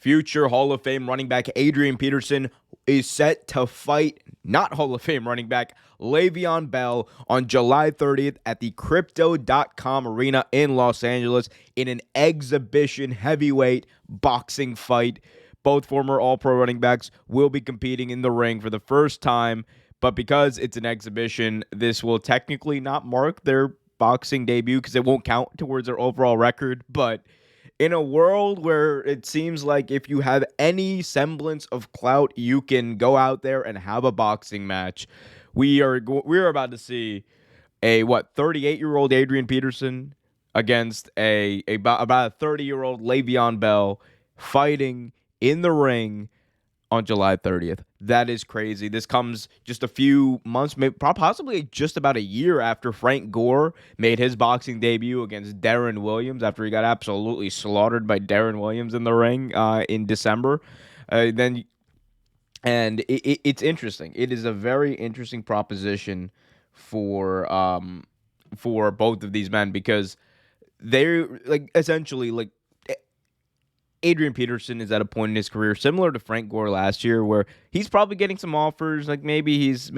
future Hall of Fame running back Adrian Peterson is set to fight not Hall of Fame running back Le'Veon Bell on July 30th at the Crypto.com Arena in Los Angeles in an exhibition heavyweight boxing fight. Both former All-Pro running backs will be competing in the ring for the first time, but because it's an exhibition, this will technically not mark their boxing debut because it won't count towards their overall record. But in a world where it seems like if you have any semblance of clout, you can go out there and have a boxing match. We're about to see a 38-year-old Adrian Peterson against about a 30-year-old Le'Veon Bell fighting in the ring on July 30th. That is crazy. This comes just a few months, maybe possibly just about a year after Frank Gore made his boxing debut against Darren Williams after he got absolutely slaughtered by Darren Williams in the ring in December. It's interesting. It is a very interesting proposition for both of these men because they're essentially Adrian Peterson is at a point in his career similar to Frank Gore last year where he's probably getting some offers. Maybe he's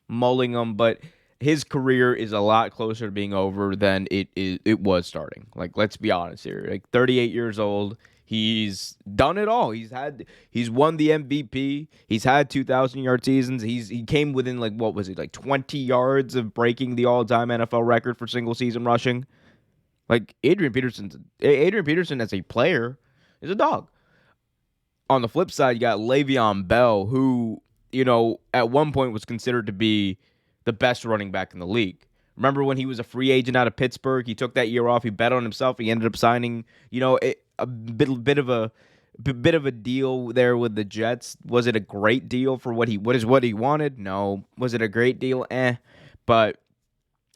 mulling them, but his career is a lot closer to being over than it was starting. Let's be honest here. 38 years old, he's done it all. He's won the MVP. He's had 2,000-yard seasons. He came within 20 yards of breaking the all-time NFL record for single season rushing. Adrian Peterson as a player is a dog. On the flip side, you got Le'Veon Bell, who, at one point was considered to be the best running back in the league. Remember when he was a free agent out of Pittsburgh? He took that year off. He bet on himself. He ended up signing, a bit of a deal there with the Jets. Was it a great deal for what he wanted? No. Was it a great deal? But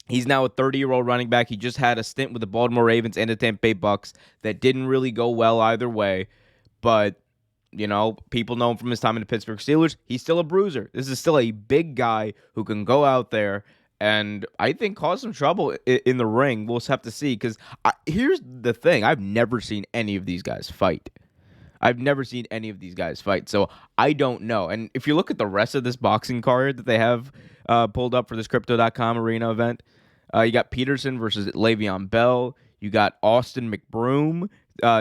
he's now a 30-year-old running back. He just had a stint with the Baltimore Ravens and the Tampa Bay Bucks that didn't really go well either way. But, people know him from his time in the Pittsburgh Steelers. He's still a bruiser. This is still a big guy who can go out there and I think cause some trouble in the ring. We'll just have to see because here's the thing. I've never seen any of these guys fight. So I don't know. And if you look at the rest of this boxing card that they have pulled up for this Crypto.com Arena event, you got Peterson versus Le'Veon Bell. You got Austin McBroom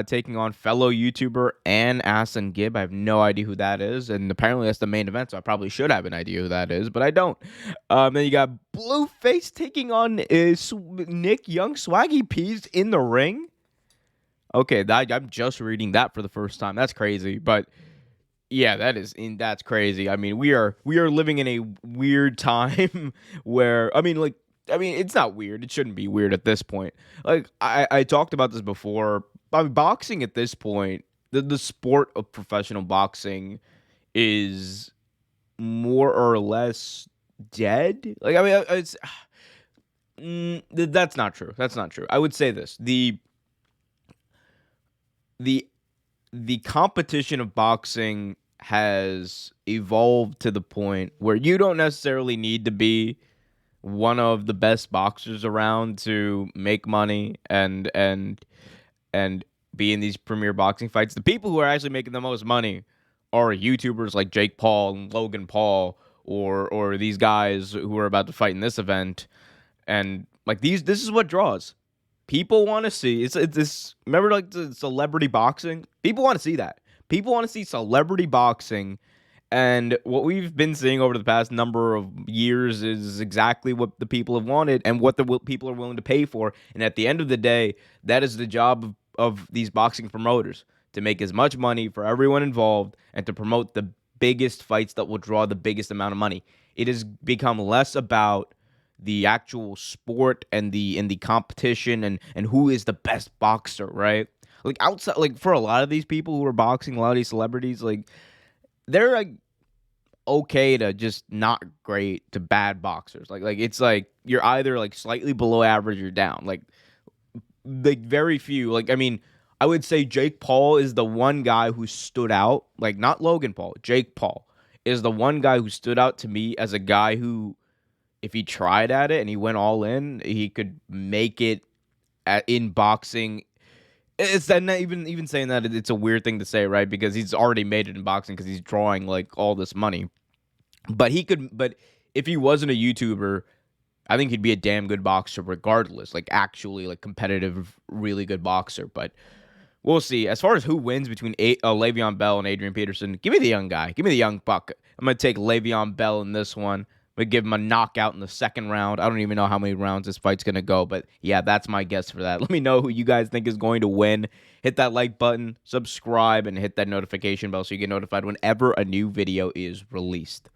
taking on fellow YouTuber Ann Assen Gibb. I have no idea who that is. And apparently that's the main event, so I probably should have an idea who that is, but I don't. Then you got Blueface taking on Nick Young Swaggy Peas in the ring. Okay, I'm just reading that for the first time. That's crazy, but yeah, that's crazy. I mean, we are living in a weird time where it's not weird. It shouldn't be weird at this point. I talked about this before. Boxing at this point, the sport of professional boxing is more or less dead. That's not true. I would say this. The competition of boxing has evolved to the point where you don't necessarily need to be one of the best boxers around to make money and be in these premier boxing fights. The people who are actually making the most money are YouTubers like Jake Paul and Logan Paul or these guys who are about to fight in this event. And this is what draws. People want to see it's this. Remember, the celebrity boxing. People want to see that. People want to see celebrity boxing, and what we've been seeing over the past number of years is exactly what the people have wanted and what the people are willing to pay for. And at the end of the day, that is the job of these boxing promoters, to make as much money for everyone involved and to promote the biggest fights that will draw the biggest amount of money. It has become less about the actual sport and the competition and who is the best boxer, right? Outside, for a lot of these people who are boxing, a lot of these celebrities, they're okay to just not great to bad boxers. It's you're either slightly below average or down. Very few. I would say Jake Paul is the one guy who stood out. Not Logan Paul. Jake Paul is the one guy who stood out to me as a guy who, if he tried at it and he went all in, he could make it in boxing It's that not even saying that it's a weird thing to say, right? Because he's already made it in boxing because he's drawing like all this money. But he could. But if he wasn't a YouTuber, I think he'd be a damn good boxer regardless. Like actually, like competitive, really good boxer. But we'll see. As far as who wins between Le'Veon Bell and Adrian Peterson, give me the young guy. Give me the young buck. I'm gonna take Le'Veon Bell in this one. I'm gonna give him a knockout in the second round. I don't even know how many rounds this fight's gonna go, but yeah, that's my guess for that. Let me know who you guys think is going to win. Hit that like button, subscribe, and hit that notification bell so you get notified whenever a new video is released.